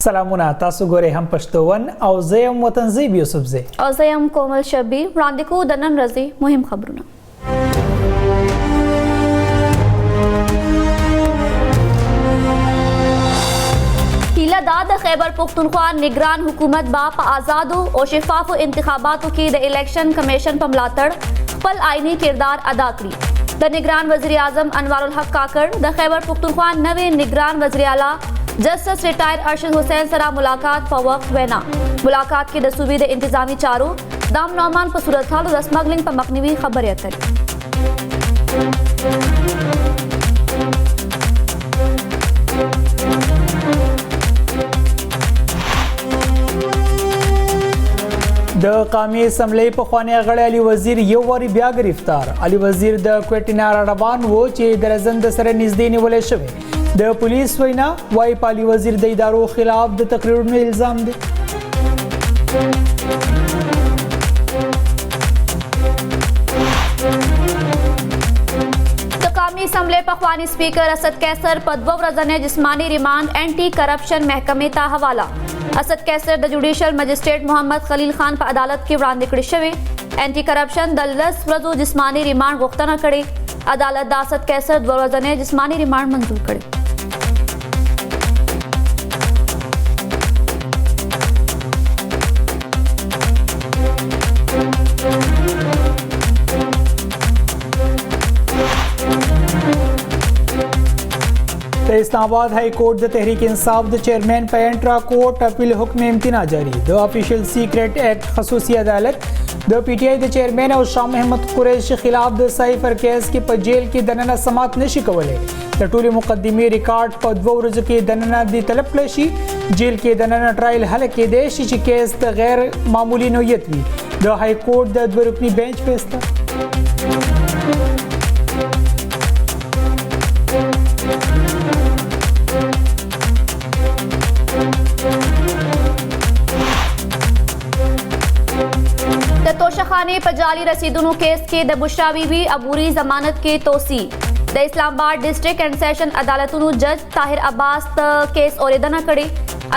سلامونه تاسو ګورئ هم پښتون او زه یم وطنزیب یوسفزی او زه یم کومل شبیر. وړاندې کوو د نن ورځې مهم خبرونه. هیله دا د خیبر پختونخوا نگران حکومت با په آزادو او شفافو انتخاباتو کې د الیکشن کمیشن په ملاتړ خپل آئینی کردار ادا کړي. د نگران وزیر اعظم انوار الحق کاکړ د خیبر پختونخوا نوې نگران وزیر اعلی جسٹس ریٹائر ارشد حسین سره ملاقات په وخت وینا. ملاقات کې د صوبې د انتظامی چارو دام نعمان په صورتحال د سمګلینګ په مخنیوي خبرې اترې. د قومي اسمبلی پخوانی غړی علي وزیر یو واری بیا گرفتار. علي وزیر د کوټینار روان و چې د رزند سره نږدې نیولې شوی. د پولیس وینا وايي علي وزیر د ادارو خلاف د تقریرونو الزام دی. د قومي اسمبلی پخوانی سپیکر اسد قیصر په 2 ورځنۍ جسمانی ریمانډ انټي کرپشن محکمې ته حواله. اسد قیصر د جوډیشل مجسټریټ محمد خلیل خان په عدالت کې وړاندې کړی شوی. انټي کرپشن د 10 ورځو جسمانی ریمانډ غوښتنه کړې. عدالت د اسد قیصر 2 ورځنۍ جسمانی ریمانډ منظور کړی. د اسلام آباد های کورٹ د تحریک انصاف د چیئرمین په انټرا کورٹ اپیل حکم امتناع جاری. د افیشل سیکریټ ایکټ خصوصي عدالت د پی ټی آی د چیئرمین او شاه محمد قریشي خلاف د سایفر کیس کې په جیل کې دننه سماعت نشي کولای. د ټولې مقدمې ریکارډ په 2 ورځو کې دننه دی طلب کړی شي. جیل کې دننه ټرایل حل کېدای شي چې کیس د غیر معمولی نوعیت وي. د های کورٹ د 2 رکنی بینچ فیصله توشخانه په جعلي رسیدونو کیس کې د بشرا بیبي عبوري ضمانت کې توسیع. د اسلام آباد ډسټریکټ اینڈ سیشن عدالتونو جج طاهر عباس ته کیس اوریدنه کړې.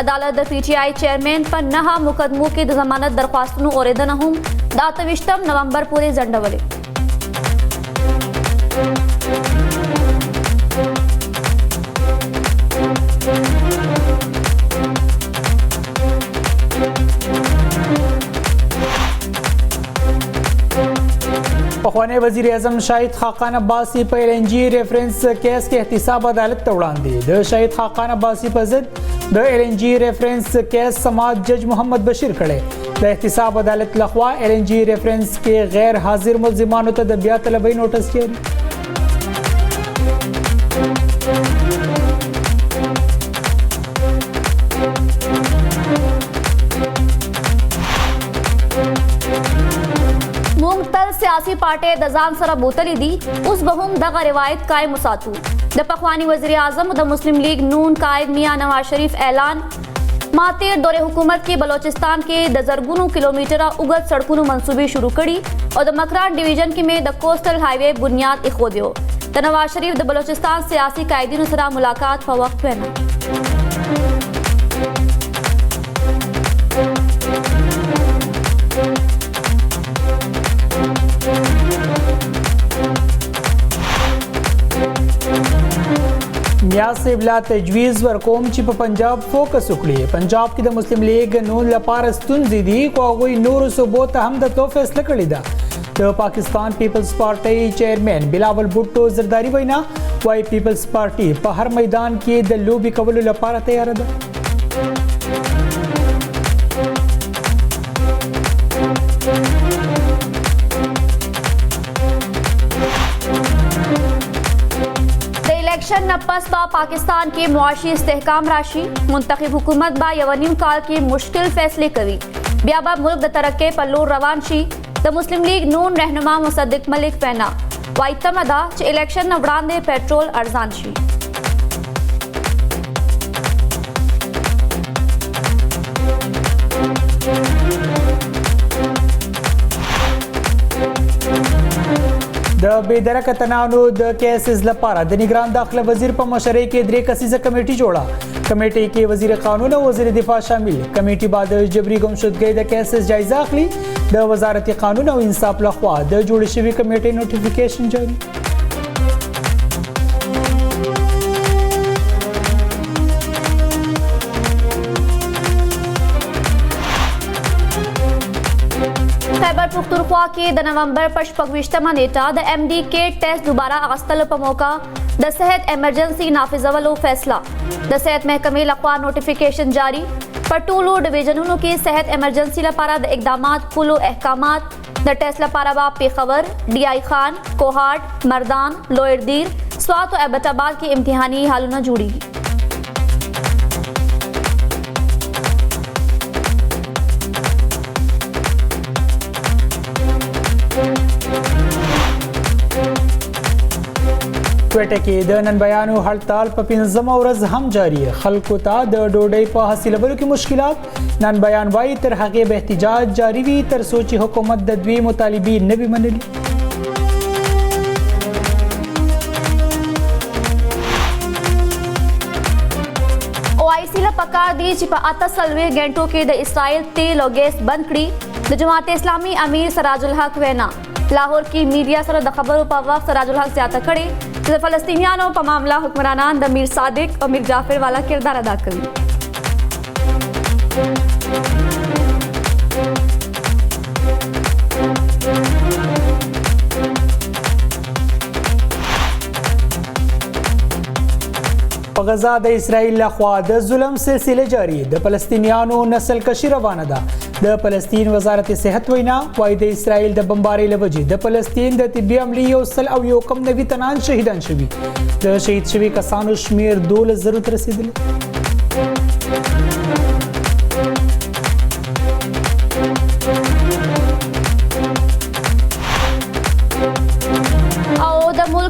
عدالت د پی ټی آی چیئرمین په 9 مقدمو کې د ضمانت درخواستونو اوریدنه هم د 28 نومبر پورې ځنډولې. پخوانی وزیر اعظم شاهد خاقان عباسی په ایل این جی ریفرنس کیس کې احتساب عدالت ته وړاندې. د شاهد خاقان عباسی په ضد د ایل این جی ریفرنس کیس سماعت جج محمد بشیر کړي. د احتساب عدالت لخوا ایل این جی ریفرنس کې غیر حاضر ملزمانو ته د بیا طلبۍ نوټس جاری. سیاسي پارټي د ځان سره بوتلې دي. اوس به هم دغه روایت قائم وساتو. د پخوانی وزیر اعظم د مسلم لیگ نون قائد میاں نواز شریف اعلان ماتیر دور حکومت کې بلوچستان کې د زرګونو کیلومتره اوږد سړکونو منصوبې شروع کړي او د مکران ډیویژن کې مې د کوسټل های وے بنیاد ایښودیو. د نواز شریف د بلوچستان سیاسي قائدینو سره ملاقات په وخت وینا. نیاز صاحب لا تجویز ورکوم چې په پنجاب فوکس وکړي. پنجاب کې د مسلم لیگ نون لپاره ستونزې دي خو هغوی نورو صوبو ته هم د تو فیصله کړې ده. د پاکستان پیپلز پارټي چیئرمین بلاول بھټو زرداری وینا وايي پیپلز پارټي په هر میدان کې د لوبي کولو لپاره تیار ده. इलेक्शन न पस बा पाकिस्तान के मुआशी इस्तेहकाम राशि. मुंतखब हुकूमत बा 1.5 साल के मुश्किल फैसले करी. बिया बा मुल्क द तरक्के पर लोर रवान शी. द मुस्लिम लीग नून रहनुमा मुसद्दिक मलिक पैना वाई तमदा च इलेक्शन न वड़ांदे पेट्रोल अर्जान शी. د بېدرکه تنانو د کیسز لپاره د نگران داخله وزیر په مشرۍ کې 3 کسیزه کمیټه جوړه. कमेटी के वजीर कानून और वजीर दिफा शामिल। कमेटी बाद जबरी गुमशुदगी द केसेस जायजा अखली। द वजारत कानून और इंसाफ लखवा द जुड़ी शवी कमेटी नोटिफिकेशन जारी। खैबर पुख्तनख्वा के द नवंबर पर पगविश्तमा नेटा द MD के टेस्ट दोबारा आगस्तल पर मौका द सेहत एमरजेंसी नाफिजवलो फैसला द सेहत महकमे लखवा नोटिफिकेशन जारी पटोलो डिवीजनों के सेहत एमरजेंसी लपारा द इकदामात कुलो अहकामात द टेस्ट लपारा बा पेखवर DI खान कोहाट मर्दान लोयरदीर स्वात और एबटाबाद के इम्तिहानी हालना जुड़ी। क्वेटा के द नन बयानो हड़ताल पर पिंजम और हम जारी है। खलकुता द डोडई पर हासिल की मुश्किलात नन बयान वाई तर हक़े एहतजाज जारी हुई तर सोची हुकूमत ददवी मुतालिबी न भी मनली। OIC ला पकार दी चिपा आता सलवे घंटों के द इसराइल तेल और गैस बंद करी द जमात इस्लामी अमीर सराजुल हक वेना लाहौर की मीडिया सर द खबर पर वक्त सराजुल हक ज्यादा करे फलस्तीनियानों पर मामला हुक्मरानान द मीर सादिक और मीर जाफर वाला किरदार अदा करी। गजा द इसराइल लखवा द जुल्म सिलसिले जारी द फलस्तीनियानों नस्ल कशी रवाना दा द फलस्तीन वजारत सेहत वैना वाई द इसराइल द बम्बारे लवजी द फलस्तीन द तिब्बी अमली सल अव योकम नबी तनान शहीदान शवी द शहीद शवी कसानो शमीर 2 जरूरत रसीदले।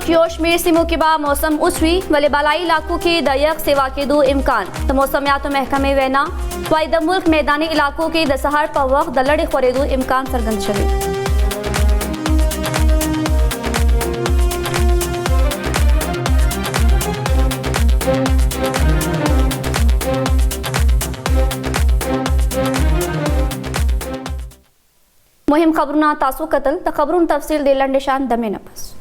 योशमीर सिमो के बाद मौसम उसवी वले बालाई इलाकों के दयक सेवा के दो इम्कान तो मौसमियात महकमे वैना वाई द मुल्क मैदानी इलाकों के दसहर पर वक्त द लड़े खोरे दो इम्कान सरगंद शवे। मुहिम खबरुना तासु कतल त खबरुन तफसील दे लंडेशान दमे नफस।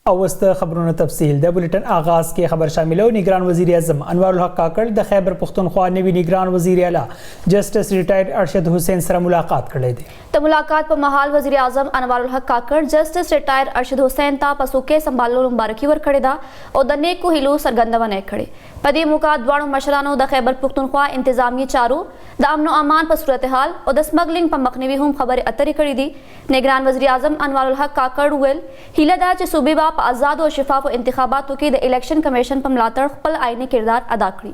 अवस्त खबरों तफसील द बुलेटिन आगाज के खबर शामिल हो। निगरान वजीर आजम अनवारुल हक काकड़ द खैबर पुख्तनख्वा नवी निगरान वजीर आला जस्टिस रिटायर्ड अरशद हुसैन सर मुलाकात कर थे तो मुलाकात पर महाल वजीर आजम अनवारुल हक काकड़ जस्टिस रिटायर्ड अरशद हुसैन ता पसुके संभालो मुबारकी वर खड़े दा और दने को हिलो सरगंदवा ने खड़े पदी मुका द्वाणो मशरानो द खैबर पुख्तनख्वा इंतजामी चारू द अमनो अमान पर सूरत हाल और द स्मगलिंग पर मखनवी हम खबर अतरी करी दी। निगरान वजीर आजम अनवारुल हक काकड़ वेल हिलादा च सूबे बाप आज़ाद और शफाफ इंतखाबातों की द इलेक्शन कमीशन पर मलातड़ पल आईनी किरदार अदा करी।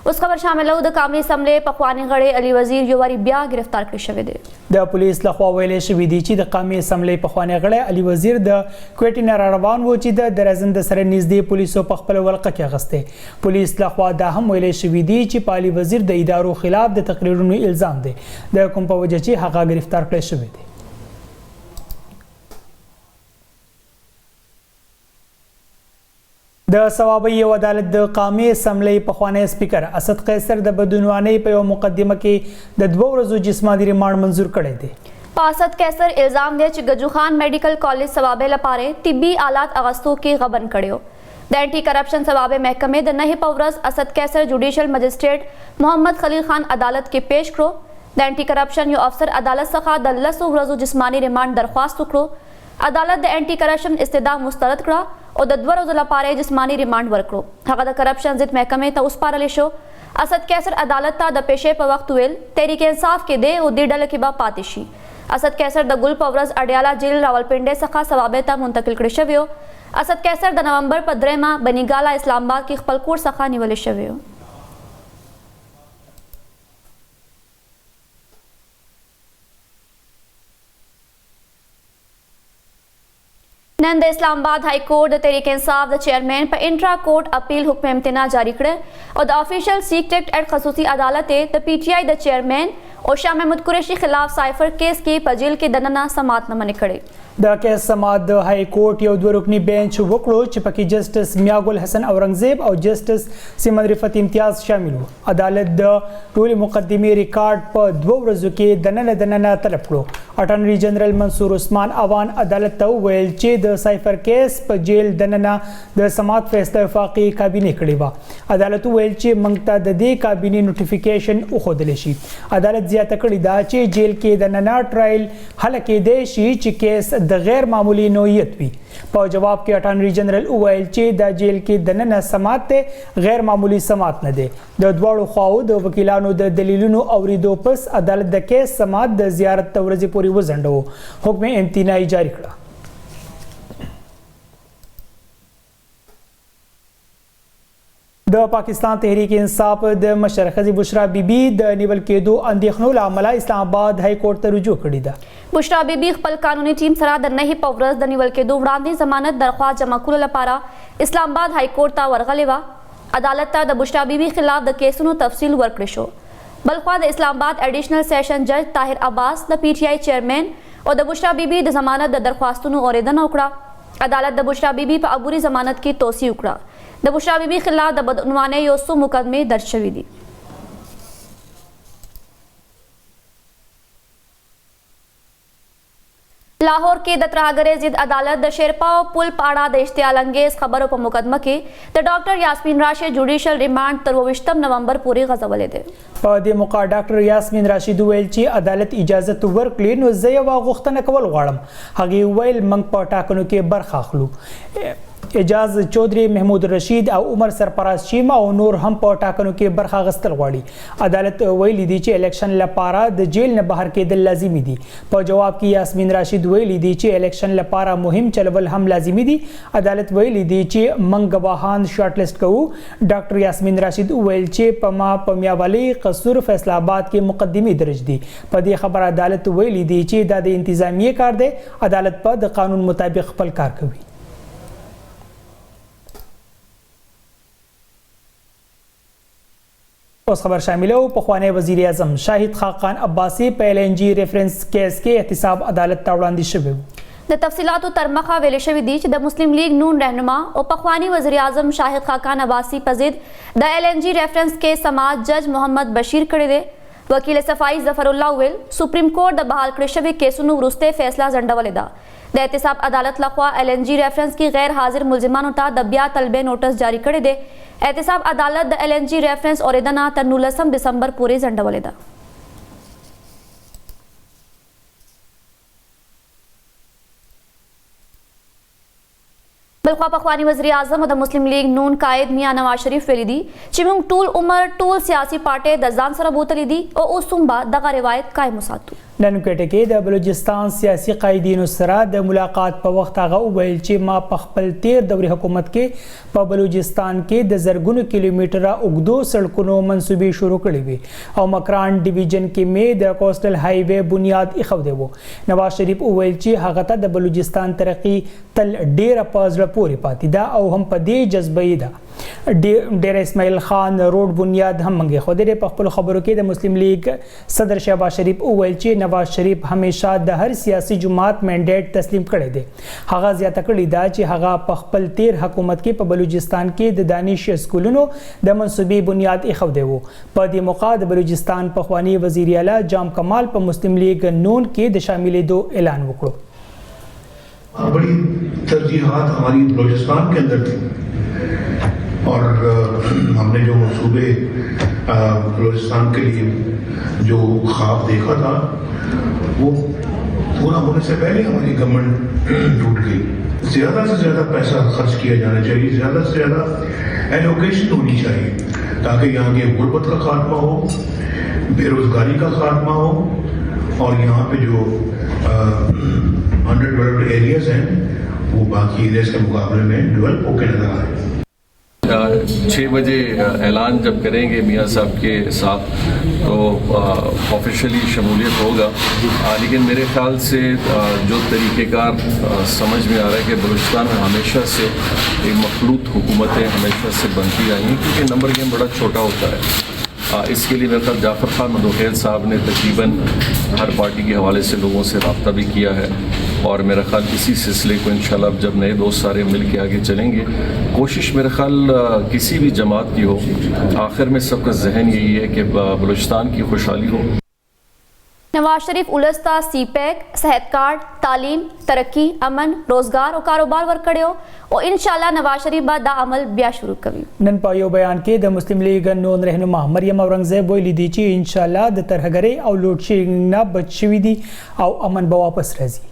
उस खबर शामिल हो द कामी असम्बली पखवानी गड़े अली वजीर युवारी ब्या गिरफ्तार कर शवे दे द पुलिस लखवा वेले शवीदी ची द कामी असम्बली पखवानी गड़े अली वजीर द क्वेटी नरारवान वो ची द दरजन द सर निजदी पुलिसो पखपल वलqa के गस्ते पुलिस लखवा द हम वेले शवीदी ची पाली वजीर द इदारो खिलाफ द तकरीरों में इल्जाम दे द कुम पर वजह ची हका गिरफ्तार कर शवे दे। द सवाबी अदालत द कामी असम्बली पखवाने स्पीकर असद कैसर द बदुनवानी पे मुकदमे के द 2 रोज़ जिस्मानी रिमांड मंजूर करे थे। पासद कैसर इल्जाम दे गजू खान मेडिकल कॉलेज सवाबे लपारे तिब्बी आलात अगस्तों के गबन कड़ो द एंटी करप्शन सवाबे महकमे द नही पवरस असद कैसर जुडिशल मजिस्ट्रेट मोहम्मद खलील खान अदालत के पेश करो द एंटी करप्शन यो अफसर अदालत सखा द 10 रोज़ जिस्मानी रिमांड दरख्वास्त करो अदालत द एंटी करप्शन इस्तदा मुस्तरद करा और द 2 रोज़ लपारे जिस्मानी रिमांड वर्करो हका द करप्शन जित महकमे ता उस पार लिशो असद कैसर अदालत ता द पेशे पर वक्त वेल तहरीक इंसाफ के दे और डल के बा पातिशी असद कैसर द गुल पवरस अडियाला जेल रावलपिंडी सखा सवाबे ता मुंतकिल कर शव्यो असद कैसर द नवंबर पर द्रेमा बनीगाला इस्लामाबाद की खपलकोट सखा निवले शव्यो। नन द इस्लामाबाद हाई कोर्ट द तहरीक इंसाफ द चेयरमैन पर इंट्रा कोर्ट अपील हुक्म इम्तना जारी करे और द ऑफिशियल सीक्रेट एट खसूसी अदालत द PTI द चेयरमैन और शाह महमूद कुरैशी खिलाफ साइफर केस के पजेल के दनना समात न मने खड़े द केस समात द हाई कोर्ट यौ 2 रुकनी बेंच वकड़ो चिपकी जस्टिस मियागुल हसन औरंगजेब और जस्टिस सिमन रिफत इम्तियाज शामिल हो अदालत द टोली मुकदमे रिकॉर्ड पर 2 वर्षों के दनना तलब करो अटॉर्नी जनरल मंसूर उस्मान अवान अदालत तो वेलचे द साइफर केस पर जेल दनना द समात फैसला वफाकी काबीने कड़ेवा अदालत वेलचे मंगता द दे काबीने नोटिफिकेशन उखोदलेशी अदालत ज्यादा कड़ी दा चे जेल के दनना ट्रायल हल के देशी ची केस द गैर मामूली नोयत भी पर जवाब के अटॉर्नी जनरल वेलचे द जेल के दनना समात ते गैर मामूली समात न दे द द्वाड़ो ख्वाउ द वकीलानो द दलीलनो औरिदो पस अदालत द केस समात द जियारत तवरजी पूरी वजंडो हुक्म इम्तिनाई जारी करा द पाकिस्तान तहरीक इंसाफ द मशरखी बुशरा बीबी द निवल के दो अंदेखनो लामला इस्लामाबाद हाई कोर्ट त रुजू कड़ी दा बुशरा बीबी खपल कानूनी टीम सरा द नहीं पवरस द निवल के दो वरांदी जमानत दरख्वास्त जमा कुल लपारा इस्लामाबाद हाई कोर्ट ता वरगलेवा अदालत ता द बुशरा बीबी खिलाफ द केसनो तफसील वर्कशो बलख्वा द इस्लामाबाद एडिशनल सेशन जज ताहिर अब्बास द PTI चेयरमैन और द बुशरा बीबी द जमानत द दरख्वास्तनो औरेदन उकड़ा अदालत द बुशरा बीबी पर अबूरी जमानत की तोसी उकड़ा द बुशरा बीबी खिलाफ द बदउनवाने योसु मुकदमे दर्ज शवी दी लाहौर के दतरागरे जिद अदालत द शेरपा पुल पाड़ा द इश्तियाल अंगेज खबरों पर मुकदमा के द doctor Yasmin Rashid judicial remand 23 नवंबर पूरी गजवले दे पदे मुका डॉक्टर यास्मीन राशिद वेलची अदालत इजाजत वर्कली नो जयवा गुख्तन कवल वाड़म हगी वेल मंग पटाकनो के बरखाखलू एजाज चौधरी महमूद रशीद और उमर सरपराज चीमा और नूर हम पटाकनो के बरखा गस्तल वाड़ी अदालत वही दीचे इलेक्शन लपारा द जेल न बाहर के दल लाजिमी दी पर जवाब की यास्मीन राशिद वही दीचे इलेक्शन लपारा मुहिम चलवल हम लाजिमी दी अदालत वही दीचे मंग गवाहान शॉर्टलिस्ट कहू डॉक्टर यास्मीन राशिद वेलचे पमा पमिया वाली कसूर फैसलाबाद के मुकदमे दर्ज दी पदी खबर अदालत वही दीचे दाद इंतजामिया कार दे अदालत पर द कानून मुताबिक खपल कार कवी उस खबर शामिल हो पखवाने वजीर आजम शाहिद खाकान अब्बासी PLNG रेफरेंस केस के एहतिसाब अदालत तावड़ांदी शबे द तफसीलात तरमखा वेलेशवी दी द मुस्लिम लीग नून रहनुमा और पखवानी वजीर आजम शाहिद खाकान अब्बासी पजिद द LNG रेफरेंस के समाज जज मोहम्मद बशीर करे दे वकील सफाई Zafrullah well supreme court the बहाल कृशवी केसुनु रुस्ते फैसला जंडवलेदा द एहतिसाब अदालत लखवा LNG रेफरेंस की गैर हाजिर मुलजिमानों ता दबिया तलबे नोटिस जारी करे दे एहतिसाब अदालत द LNG रेफरेंस और इदना तन्नुलसम दिसंबर पूरे जंडवलेदा बलख्वा पखवानी वज़ीर आज़म और द मुस्लिम लीग नून कायद मियां नवाज शरीफ वेलिदी चिमुंग टूल उमर टूल सियासी पार्टी द जान सरा बोतली दी और उसुम्बा दगा रिवायत कायम मुसातु ननकेटे के द बलूचिस्तान सियासी कायदीन सरा द मुलाकात पर वक्त आगा उबैलची मा पखपल 13 दौरी हुकूमत के पर बलूचिस्तान के द जरगुन किलोमीटर उगदो सड़कों मनसूबे शुरू कड़ी हुई और मकरान डिवीजन के में द कोस्टल हाईवे बुनियाद इखव देवो नवाज शरीफ उबैलची हगता द बलूचिस्तान तरक्की तल डेरा पाजरा पूरी पाती दा और हम पदे जज्बई दा डेरा इस्माइल खान रोड बुनियाद हम मंगे खुदरे पखपल खबरों के द मुस्लिम लीग सदर शहबाज शरीफ उवैलची नवाज शरीफ हमेशा द हर सियासी जुमात मैंडेट तस्लीम करे दे हगा ज्यादा कड़ी दा ची हगा पखपल 13 हुकूमत के बलूचिस्तान के द दानिश स्कूलों द मनसूबी बुनियाद इखव देवो पदी मौका द बलूचिस्तान पखवानी वजीर आला जाम कमाल पर मुस्लिम लीग नून के द शामिल दो ऐलान वकड़ो बड़ी तरजीहात हमारी बलूचिस्तान के अंदर थी और हमने जो सूबे बलूचिस्तान के लिए जो ख्वाब देखा था वो पूरा होने से पहले हमारी गवर्नमेंट टूट गई। ज़्यादा से ज़्यादा पैसा खर्च किया जाना चाहिए, ज़्यादा से ज़्यादा एलोकेशन होनी चाहिए ताकि यहाँ के गुर्बत का खात्मा हो, बेरोज़गारी का खात्मा हो और यहाँ पे जो अंडर डेवलप्ड एरियाज हैं वो बाकी एरियाज के मुकाबले में डेवलप होकर नजर आए। 6 बजे ऐलान जब करेंगे मियाँ साहब के साथ तो ऑफिशियली शमूलियत होगा। लेकिन मेरे ख्याल से जो तरीक़ेकार समझ में आ रहा है कि बलूचिस्तान में हमेशा से एक मखलूत हुकूमतें हमेशा से बनती आई हैं, क्योंकि नंबर गेम बड़ा छोटा होता है। इसके लिए मेरे ख्याल जाफ़र खान मंदोखेल साहब ने तकरीबन हर पार्टी के हवाले से लोगों से रब्ता भी किया है, और मेरा ख्याल इसी सिलसिले को इंशाल्लाह अब जब नए दोस्त सारे मिल के आगे चलेंगे, कोशिश मेरा ख्याल किसी भी जमात की हो, आखिर में सबका जहन यही है कि बलूचिस्तान की खुशहाली हो। नवाज शरीफ उलस्ता सीपैक, सेहत कार्ड, तालीम, तरक्की, अमन, रोजगार और कारोबार वर कड़ियो और इंशाल्लाह नवाज शरीफ बाद दा अमल ब्या शुरू कवी। नन पायो बयान के द मुस्लिम लीग नून रहनुमा मरियम औरंगजेब बोली दी ची इंशाल्लाह द तरहगरे और लोड शेडिंग ना बचवी दी और अमन ब वापस रजी।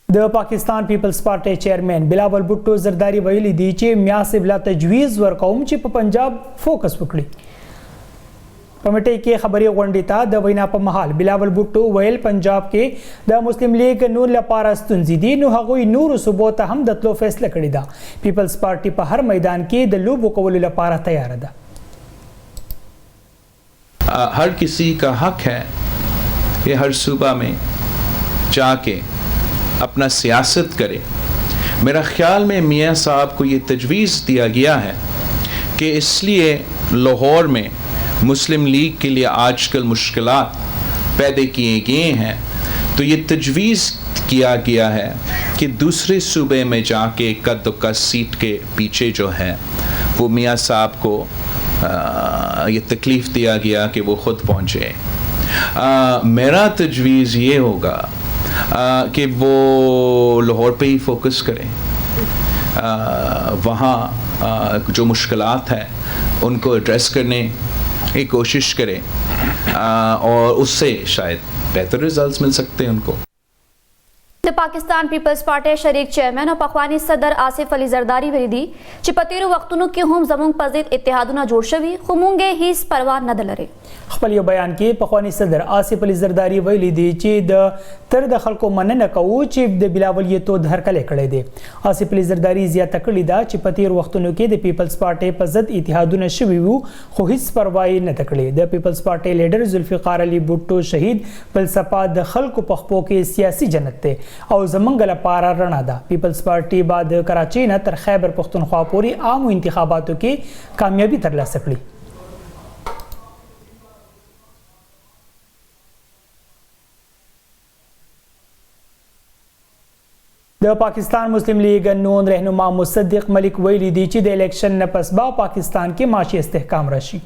द Pakistan Peoples Party chairman Bilawal Bhutto Zardari वैली दी चे म्या से बिला तजवीज़ वर कौम चे पंजाब फोकस वकड़ी। कमेटी के खबरी गोंडिता द वैना प महाल बिलावल भुट्टो वैल पंजाब के द मुस्लिम लीग नून लपारा स्तुंजीदी नु हगोई नूर सुबोत हम दतलो फैसला कड़ी दा। पीपल्स पार्टी पर हर मैदान के द लूब कवल लपारा तैयार दा। हर किसी का हक है कि हर सूबा में जाके अपना सियासत करे। मेरा ख्याल में मियाँ साहब को ये तजवीज़ दिया गया है कि इसलिए लाहौर में मुस्लिम लीग के लिए आजकल मुश्किलात पैदा किए गए हैं, तो ये तजवीज़ किया गया है कि दूसरे सूबे में जाके कद सीट के पीछे जो है वो मियाँ साहब को ये तकलीफ़ दिया गया कि वो ख़ुद पहुँचे। मेरा तजवीज़ ये होगा कि वो लाहौर पे ही फोकस करें, वहाँ जो मुश्किलात हैं उनको एड्रेस करने की कोशिश करें, और उससे शायद बेहतर रिजल्ट्स मिल सकते हैं उनको। द पाकिस्तान पीपल्स पार्टी शरीक चेयरमैन और पखवानी सदर आसिफ अली जरदारी वरीदी चिपतीरु वक्तुनु की हम जमुंग पजित इत्तेहादुना जोड़शवी खुमुंगे हीस परवाह न दलरे। खपल बयान के पखवानी सदर आसिफ अली जरदारी वैली दी ची द तर दखल को मन न कऊ ची द बिलावल ये तो धर कले कड़े दे। आसिफ अली जरदारी जिया तकड़ी दा चिपतीरु वक्तुनु के द पीपल्स पार्टी पजत इत्तेहादुना शवीवु खो हिस परवाही न तकड़ी। द Peoples Party leader Zulfikar Ali Bhutto शहीद फलसफा दखल को पखपो के सियासी जनत थे और जमंगल पारा रना दा। पीपल्स पार्टी बाद कराची न तर खैबर पख्तूनख्वा पूरी आम इंतखाबातों की कामयाबी तरला सकली। द पाकिस्तान मुस्लिम लीग नून रहनुमा मुसद्दिक मलिक वैली दी ची द इलेक्शन न पसबा पाकिस्तान के माशी इस्तेहकाम रशी।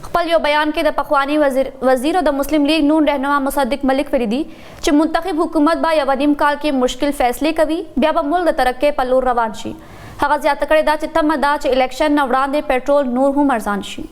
खपल यो बयान के द पखवानी वजीर द मुस्लिम लीग नून रहनुमा मुसद्दिक मलिक फरीदी च मुंतखब हुकूमत बा यवदीम काल के मुश्किल फैसले कवी ब्या मुल्क तरक्के पल्लू रवानशी हगा ज्यादा करे दा चितम दा च इलेक्शन नवरान दे पेट्रोल नूर हूं मरजानशी।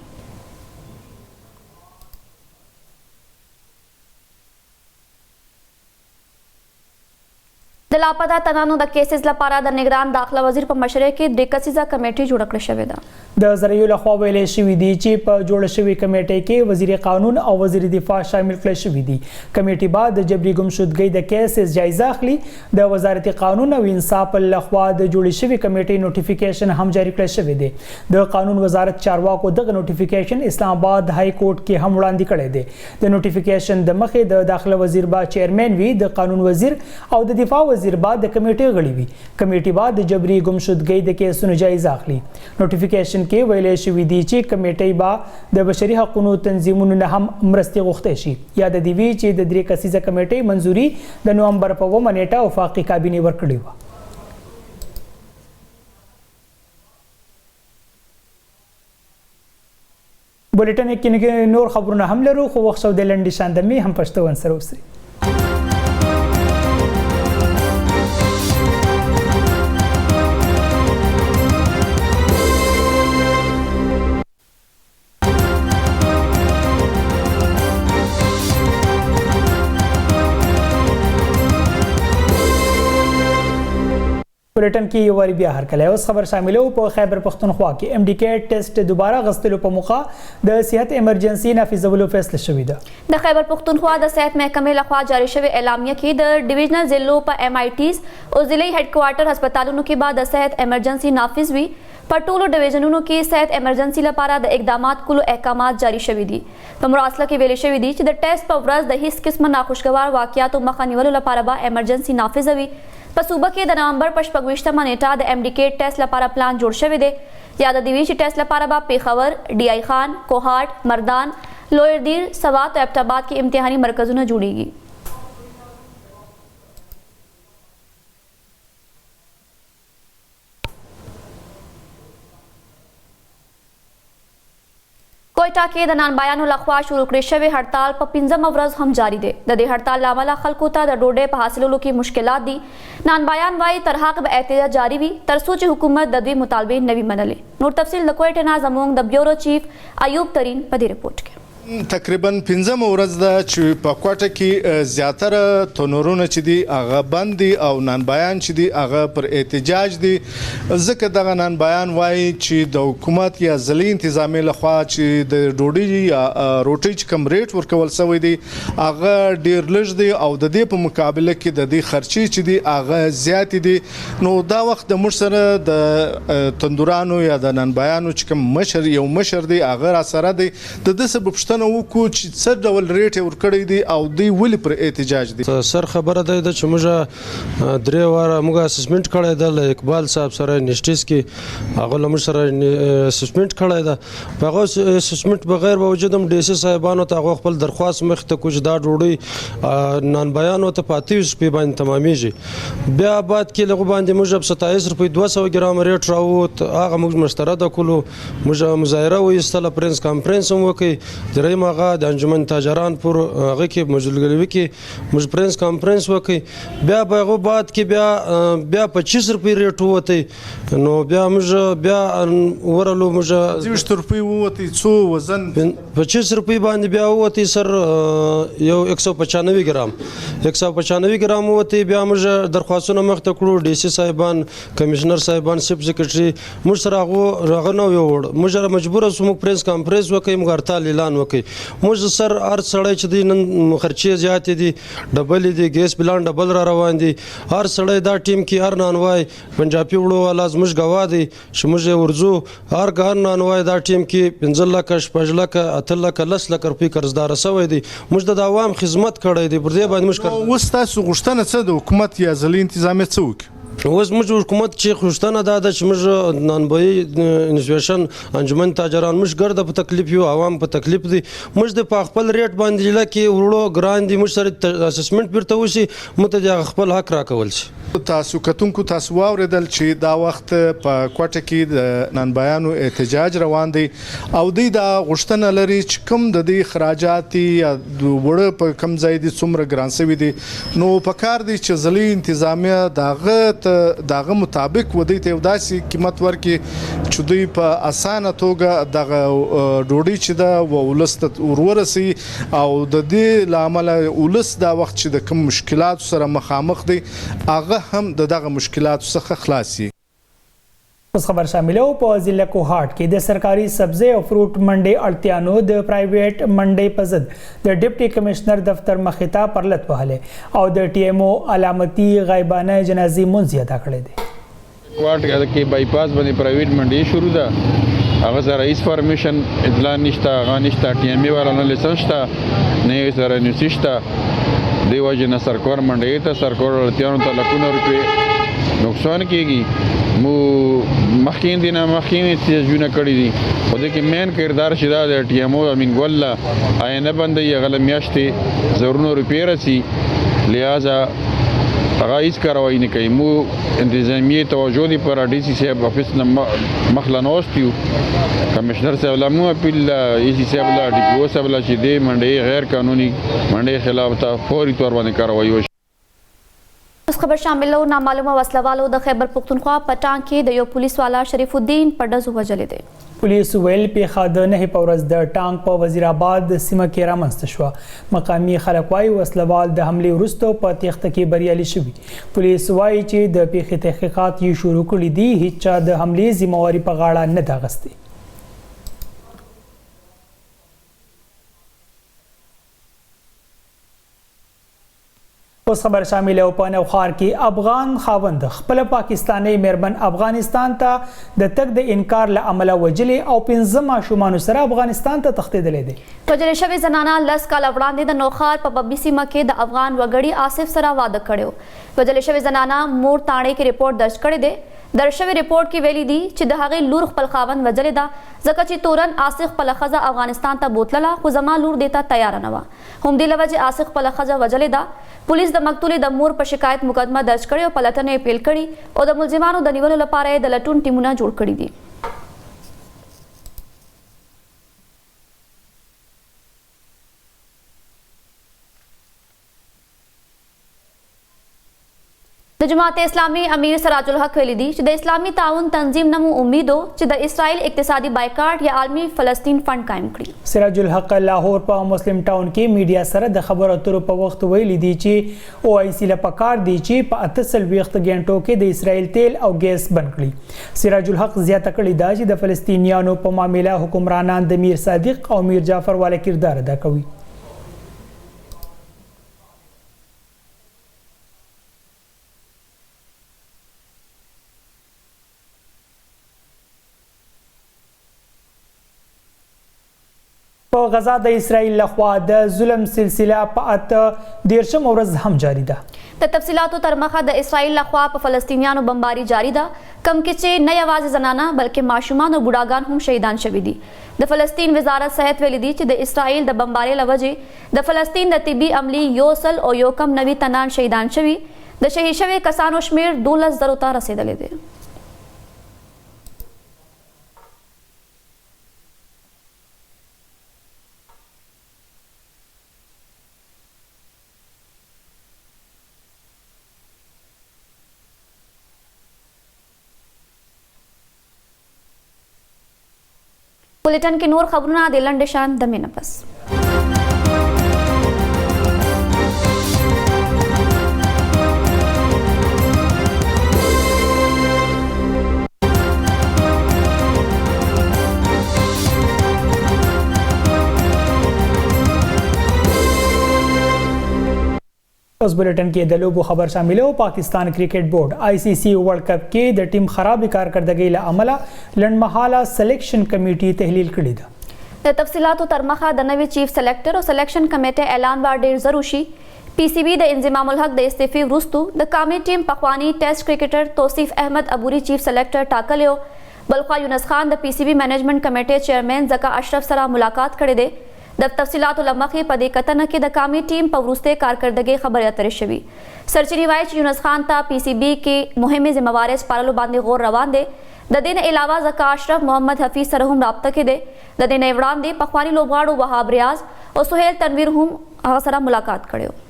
लापता तनानु द केसेस लपारा द निगरान दाखिला वजीर पर मशरे की दिक्कसीजा कमेटी जुड़क शवेदा। द जरियुल अखवाबेले शिविदी ची पर जोड़ शवी कमेटी के वजीर कानून और वजीर दिफा शामिल कर शवीदी। कमेटी बाद जबरी गुमशुदगी द केसेस जायजा अखली द वजारत कानून और इंसाफ लखवा द जोड़ शवी कमेटी नोटिफिकेशन हम जारी कर शवेदे। द कानून वजारत चारवा को the notification Islamabad high court के हम उड़ांदी कड़े दे। द नोटिफिकेशन द मखे द दाखिला वजीर बा चेयरमैन वी द कानून वजीर और द दिफा वजीर बाद कमेटी गड़ी हुई। कमेटी बाद जबरी गुमशुदगी द केस जायजा अखली। नोटिफिकेशन के वैले शवीदी ची कमेटी बा द बशरी हकुन तंजीमुन हम मरस्ती गुख्तेशी या द दिवी ची द द्रे कसीजा कमेटी मंजूरी द नवंबर पवो मनेटा वफाकी काबिने वर्कड़ी हुआ। बुलेटिन के नूर खबरों हम लरू खो वक्त सऊदी लंडी शांदमी हम पश्तो वंसरोसरी। बुलेटिन की वरी बया हरकले उस खबर शामिल हो په خیبر پختونخوا کې MDK ټیسټ دوباره غستلو په موخه د صحت ایمرجنسي نافذولو فیصله شوې ده د خیبر پختونخوا د صحت محکمې لخوا جاری شوی اعلامیه کې د ډیویژنل ضلعو په MITs او ضلعي هډ کوارټر هسپتالونو کې بعد د صحت ایمرجنسي نافذ وي په ټولو ډیویژنونو کې صحت ایمرجنسي لپاره د اقدامات کولو احکامات جاری شوي دي په مراسله کې ویل شوی دي چې د ټیسټ په ورځ د هیڅ قسمه ناخوشګوار واقعیاتو مخه نیولو لپاره به ایمرجنسي نافذ وي په صوبه کې د نومبر په 28مه نیټه د MDK ټیسټ لپاره پلان جوړ شوی دی یاد دی چې ټیسټ لپاره به پیښور DI خان کوهاټ مردان لویر دیر سوات او ابټاباد کې امتحاني مرکزونه جوړیږي کوئټه کې د نانبایانو لخوا شروع کړی شوی هړتال په 15مه ورځ هم جاری دی د دې هړتال لامل خلکو ته د ډوډۍ په حاصلولو کې مشکلات دي نانبایان وايي تر هغه به احتجاج جاری وي تر څو چې حکومت د دوی مطالبې نوي منلې نور تفصیل د کوئټه نه زموږ د بیورو چیف ایوب ترین په دې رپورت کې تقریبا 15مه ورځ ده چې په کوټه کې زیاتره تنورونه چې دي هغه بند دي او نانبایان چې دي هغه پر احتجاج دي ځکه دغه نانبایان وایي چې د حکومت یا ضلعي انتظامیې لخوا چې د ډوډۍ یا روټۍ چې کوم ریټ ورکول شوی دی هغه ډیر لږ دی او د دې په مقابله کې د دې خرچې چې دي هغه زیات دي نو دا وخت د موږ سره د تندورانو یا د نانبایانو چې کوم یو مشر دی هغه را سره دی د دې سبب نو کو چې څه ډول ریټ ورکړی دی او دوی ولې پر احتجاج دي سر خبره ده چې موږ درې واره موږ اسسمنټ کړی ده اقبال صاحب سره نشټیس کې هغه له موږ سره اسسمنټ کړی ده په هغه اسسمنټ بغیر باوجود هم DSC صاحبانو ته هغه خپل درخواست مخ ته کوم دا ډوډۍ نانبایانو ته په 30 روپۍ باندې تمامېږي بیا بعد کې لغه باندې موږ 27 روپۍ 200 ګرام ریټ راووت هغه موږ مسترده کولو موږ مظاهره وایستله پرنس کانفرنس هم وکړي ماغه د انجمن تاجران پر هغه کې مجلګلوي کې موږ پرنس کانفرنس وکړي بیا په هغه بعد کې بیا 25 روپۍ ریټ وته نو بیا موږ بیا ورلو موږ 20 روپۍ وته څو وزن 25 روپۍ باندې بیا وته سر یو 195 ګرام 195 ګرام وته بیا موږ درخواستونه مخ ته کړو DSC صاحبان کمشنر صاحبان سب سیکریټري موږ سره هغه نو یو موږ مجبور سو موږ پرنس کانفرنس وکړو موږ هړتال اعلان وکړو موږ سر هر سړی چې دی نن خرچې زیات دي ډبل دي ګیس پلان ډبل را روان دي هر سړی دا ټیم کې هر نانوای پنجابي وړو والا زموږ غوا دي چې موږ ورزو هر ګار نانوای دا ټیم کې 15 لک 15 لک 8 لک 10 لک روپۍ قرضدار شوی دي موږ د عوام خدمت کړی دی پر دې باندې موږ اوس تاسو غوښتنه څه د حکومت یا ضلعي انتظامیه څه وکړي اوس موږ حکومت چې غوښتنه ده چې موږ نانبایي انسټیټیوشن انجمن تاجران موږ ګرده په تکلیف یو عوام په تکلیف دي موږ د په خپل ریټ باندې ضلع کې وړو ګران دي موږ سره اسسمنټ بیرته وشي موږ ته خپل حق راکول شي تاسو کتونکو تاسو واوریدل چې دا وخت په کوټه کې د نانبایانو احتجاج روان دی او دوی دا غوښتنه لري چې کوم د دې خراجات یا وړه په کم ځای دي څومره ګران شوي دي نو په کار دی چې ضلعي انتظامیه دغه مطابق ودی ته داسې قیمت ورکړي چې دوی په اسانه توګه دغه ډوډۍ چې دا ولست ورورسي او د دې لامل ولست دا وخت چې د کوم مشکلات سره مخامخ دي هغه هم دغه مشکلات څخه خلاصي اوس خبر شامل او په ضلع کوهاټ کې د سرکاري سبزی او فروټ منډي اړتیانو د پرایویټ منډي په ضد د ډیپټي کمشنر دفتر مخې ته پرلط وهله او د TMO علامتي غایبانه جنازي منځ ادا کړی دی کوهاټ کې بایپاس باندې پرایویټ منډي شروع ده هغه سره هیڅ فارمیشن اطلاع نشته هغه نشته TMA والا نه لیسنس شته نه سره نوسشته دی وجه نه سرکار منډي ته سرکار اړتیانو ته لکونه روپۍ نقصان کیږي مو مخکین دینه مخکین تیجونه کړی دي خو د کې مین کردار شیدا د TMO امین ګل آینه باندې غل میاشتې زرونو روپۍ رسی لہذا هغه هیڅ کاروایی نه کوي مو انتظامیه توجه دی پر DSC صاحب افیس مخلنوستیو کمشنر صاحب لا مو اپیل DSC صاحب لا DPO صاحب لا چې دی منډي غیر قانوني منډي خلاف ته فوري تور باندې کاروایی وشي اس خبر شامل له نامعلومه وسله والو د خیبر پختونخوا پټان کې د یو پولیس والا شریف الدین په ډزو وجلې دي پولیس ویل پیښه د 9 په ورځ د ټانک په وزیر آباد سیمه کې رامنځته شوه. مقامي خلک وایي وسلوال د حملې وروسته په تېښته کې بریالي شوي. پولیس وایي چې د پیښې تحقیقات یې شروع کړي دي. هیڅ چا د حملې ذمہواري په غاړه نه ده اخیستې. اوس خبر شامل او په نوخار کې افغان خاوند خپل پاکستاني میرمن افغانستان ته د تګ د انکار له امله وجلې او 15 ماشومان سره افغانستان ته تښتېدلې دي. وجل شوی زنانه لس کال وړاندې د نوخار په ببي سیمه کې د افغان وګړي آصف سره واده کړو. وجل شوی زنانه مور تاڼې کې رپورټ درج کړی دی. درشوی رپورټ کې ویلي دي چې د هغې لور خپل خاوند وجلې ده ځکه چې تورن آصف خپله ښځه افغانستان ته بوتلله خو زما لور دې ته تیاره نه وه. همدې له وجې آصف خپله ښځه وجلې ده. پولیس د مقتولې د مور په شکایت مقدمه درج کړې او پلټنه یې پیل کړې او د ملزمانو د نیولو لپاره یې د لټون ټیمونه جوړ کړي دي. د جماعت اسلامي امیر سراج الحق ویلي دي چې د اسلامي تعاون تنظیم نمو امید و چې د اسرائیل اقتصادي بایکاټ یا عالمي فلسطین فند قائم کړي. سراج الحق لاهور په مسلم ټاون کې میډیا سره د خبرو اترو په وخت ویلي دي چې OIC له پکار دي چې په 48 غنټو کې د اسرائیل تیل او ګیس بند کړي. سراج الحق زیاته کړې ده چې د فلسطینیانو په معاملې حکمرانان د میر صادق او میر جعفر والا کردار ادا کوي. په غزا د اسرائیل لخوا د ظلم سلسله په 18 ورځ هم جاری ده. د تفصیلاتو تر مخه د اسرائیل لخوا په فلسطینیانو بمباری جاری ده کم کې چې نه یوازې زنانه بلکې ماشومان او بوډاګان هم شهیدان شوي دي. د فلسطین وزارت صحت ویلي دي چې د اسرائیل د بمباری له وجې د فلسطین د طبي عملي 190 تنان شهیدان شوي. د شهید شوي کسانو شمیر 12,000 ته رسیدلی دی. बुलेटिन के नूर खबरों दे लंडशान दमे नपस. उस बुलेटिन के दलोबो खबर शामिल हो. Pakistan cricket board ICC world cup के द टीम खराबी कारकर्दगी ला अमला लंडमहाला सिलेक्शन कमेटी तहलील कड़ी दा. د تفصیلاتو تر مخه د نوي چیف سلیکټر او سلیکشن کمیټې اعلان بار ډیر ضروري شي. PCB د انضمام الحق د استعفی وروستو د قومي ټیم پخوانی ټیسټ کرکټر توصیف احمد ابوري چیف سلیکټر ټاکلیو. بلخوا یونس خان د PCB مینجمنت کمیټې چیرمن زکا اشرف سره ملاقات کړې ده. د تفصیلاتو لمخې په دې کتنه کې د قومي ټیم په وروسته کارکردګي خبرې اترې شوي. سرچینې وایي چې یونس خان ته PCB کې مهمه ذمہواري سپارلو باندې غور روان دي. د دې نه علاوه زکا اشرف محمد حفیظ سره هم رابطه کې دي. د دې نه وړاندې پخوانی لوبغاړو وهاب ریاض او سہیل تنویر هم هغه سره ملاقات کړو.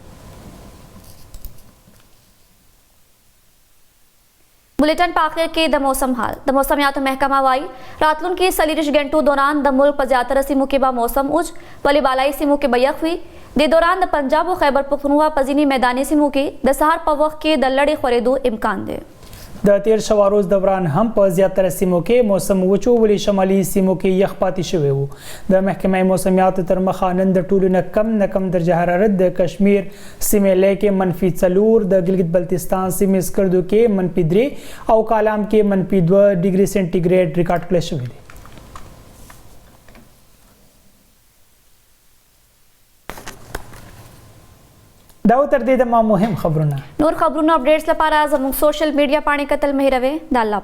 बुलेटिन په اخر کې د موسم حال. د موسمیاتو محکمه وايي راتلونکي 40 غنټو دوران د ملک په زیاتره سیمو کې به موسم اوج ولی بالای سیمو کې به یخ وي. د دوران د پنجاب او خیبر پختونخوا په ځینې میداني سیمو کې د سحر په وخت کې د لړې خورېدو امکان دی. د تیر شوه روز دوران هم په زیاتره سیمو کې موسم وچو ولی شمالي سیمو کې یخ پاتې شوی وو. د محکمه موسمیاتو تر مخه نن د ټولو نه کم درجه حرارت د کشمیر سیمې لیکې -4 د ګلګت بلتستان سیمې سکردو کې -3 او کالام کې -2 ډیګري سنټیګریډ ریکارډ کړل شوی دی. دا تر دې د ما مهم خبرونه. نور خبرونه اپډیټس لپاره زموږ سوشل میډیا باندې کتل مهروي د الله